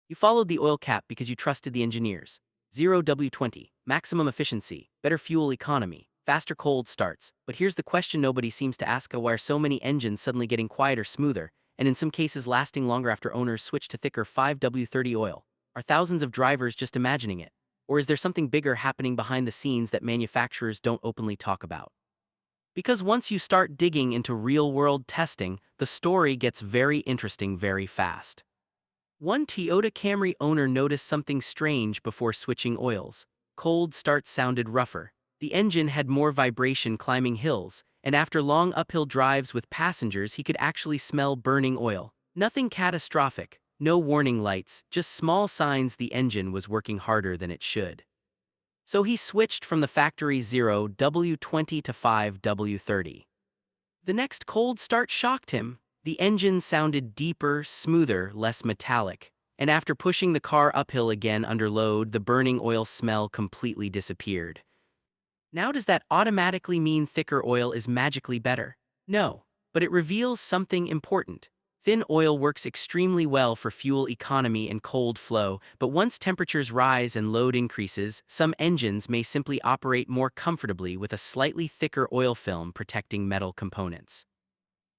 You followed the oil cap because you trusted the engineers. 0W-20, maximum efficiency, better fuel economy, faster cold starts. But here's the question nobody seems to ask: why are so many engines suddenly getting quieter, smoother, and in some cases lasting longer after owners switch to thicker 5W-30 oil? Are thousands of drivers just imagining it? Or is there something bigger happening behind the scenes that manufacturers don't openly talk about? Because once you start digging into real-world testing, the story gets very interesting very fast. One Toyota Camry owner noticed something strange before switching oils. Cold starts sounded rougher. The engine had more vibration climbing hills, and after long uphill drives with passengers he could actually smell burning oil. Nothing catastrophic, no warning lights, just small signs the engine was working harder than it should. So he switched from the factory 0W-20 to 5W-30. The next cold start shocked him. The engine sounded deeper, smoother, less metallic, and after pushing the car uphill again under load, the burning oil smell completely disappeared. Now, does that automatically mean thicker oil is magically better? No, but it reveals something important. Thin oil works extremely well for fuel economy and cold flow, but once temperatures rise and load increases, some engines may simply operate more comfortably with a slightly thicker oil film protecting metal components.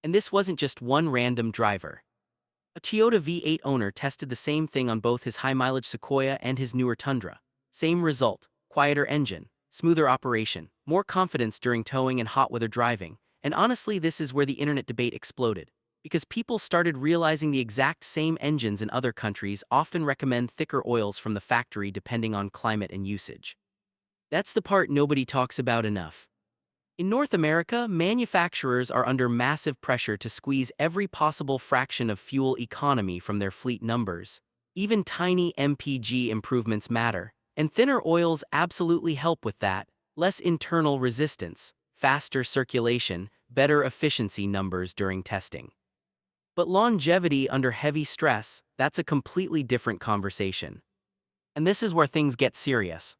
And this wasn't just one random driver. A Toyota V8 owner tested the same thing on both his high-mileage Sequoia and his newer Tundra. Same result: quieter engine, smoother operation, more confidence during towing and hot weather driving. And honestly, this is where the internet debate exploded, because people started realizing the exact same engines in other countries often recommend thicker oils from the factory depending on climate and usage. That's the part nobody talks about enough. In North America, manufacturers are under massive pressure to squeeze every possible fraction of fuel economy from their fleet numbers. Even tiny MPG improvements matter, and thinner oils absolutely help with that. Less internal resistance, faster circulation, better efficiency numbers during testing. But longevity under heavy stress, that's a completely different conversation. And this is where things get serious.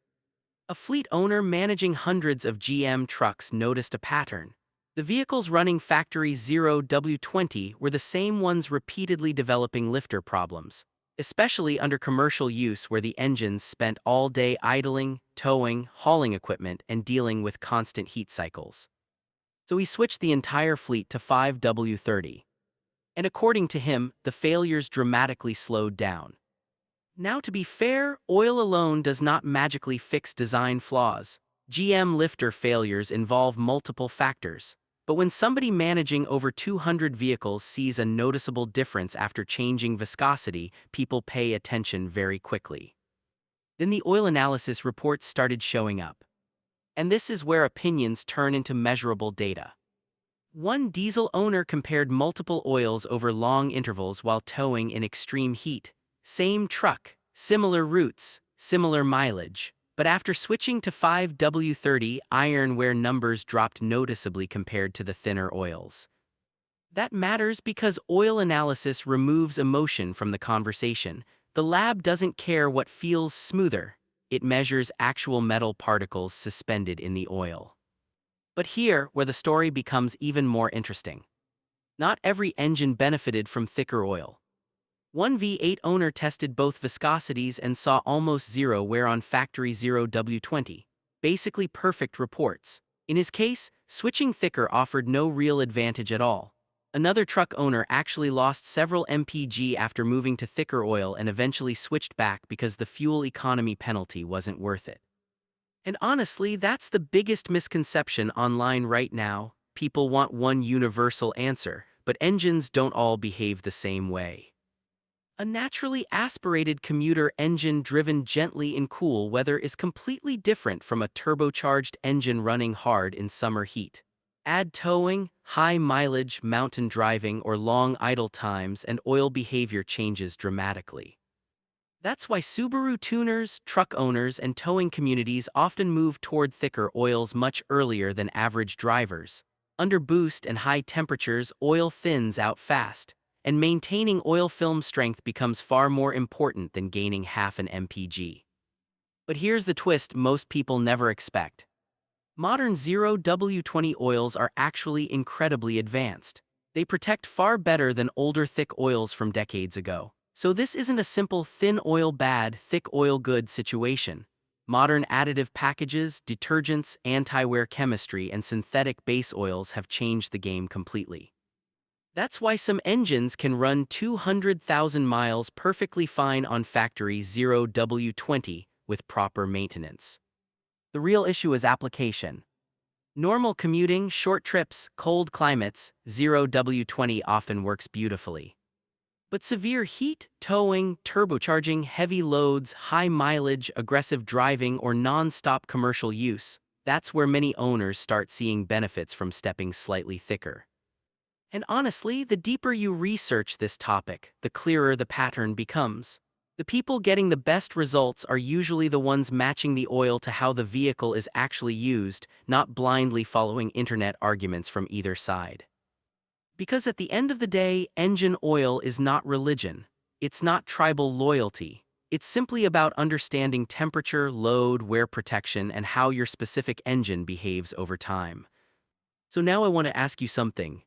A fleet owner managing hundreds of GM trucks noticed a pattern. The vehicles running factory 0W-20 were the same ones repeatedly developing lifter problems, especially under commercial use where the engines spent all day idling, towing, hauling equipment, and dealing with constant heat cycles. So he switched the entire fleet to 5W-30. And according to him, the failures dramatically slowed down. Now, to be fair, oil alone does not magically fix design flaws. GM lifter failures involve multiple factors. But when somebody managing over 200 vehicles sees a noticeable difference after changing viscosity, people pay attention very quickly. Then the oil analysis reports started showing up. And this is where opinions turn into measurable data. One diesel owner compared multiple oils over long intervals while towing in extreme heat. Same truck, similar routes, similar mileage. But after switching to 5W-30, iron wear numbers dropped noticeably compared to the thinner oils. That matters because oil analysis removes emotion from the conversation. The lab doesn't care what feels smoother. It measures actual metal particles suspended in the oil. But here, where the story becomes even more interesting. Not every engine benefited from thicker oil. One V8 owner tested both viscosities and saw almost zero wear on factory 0W-20. Basically perfect reports. In his case, switching thicker offered no real advantage at all. Another truck owner actually lost several mpg after moving to thicker oil and eventually switched back because the fuel economy penalty wasn't worth it. And honestly, that's the biggest misconception online right now. People want one universal answer, but engines don't all behave the same way. A naturally aspirated commuter engine driven gently in cool weather is completely different from a turbocharged engine running hard in summer heat. Add towing, high mileage, mountain driving, or long idle times, and oil behavior changes dramatically. That's why Subaru tuners, truck owners, and towing communities often move toward thicker oils much earlier than average drivers. Under boost and high temperatures, oil thins out fast, and maintaining oil film strength becomes far more important than gaining half an mpg. But here's the twist most people never expect. Modern 0W-20 oils are actually incredibly advanced. They protect far better than older thick oils from decades ago. So this isn't a simple thin oil bad, thick oil good situation. Modern additive packages, detergents, anti-wear chemistry, and synthetic base oils have changed the game completely. That's why some engines can run 200,000 miles perfectly fine on factory 0W-20 with proper maintenance. The real issue is application. Normal commuting, short trips, cold climates, 0W-20 often works beautifully. But severe heat, towing, turbocharging, heavy loads, high mileage, aggressive driving, or non-stop commercial use, that's where many owners start seeing benefits from stepping slightly thicker. And honestly, the deeper you research this topic, the clearer the pattern becomes. The people getting the best results are usually the ones matching the oil to how the vehicle is actually used, not blindly following internet arguments from either side. Because at the end of the day, engine oil is not religion. It's not tribal loyalty. It's simply about understanding temperature, load, wear protection, and how your specific engine behaves over time. So now I want to ask you something.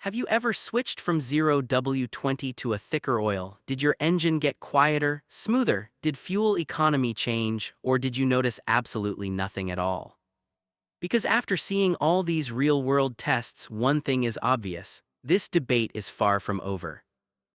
Have you ever switched from 0W-20 to a thicker oil? Did your engine get quieter, smoother? Did fuel economy change, or did you notice absolutely nothing at all? Because after seeing all these real-world tests, one thing is obvious. This debate is far from over.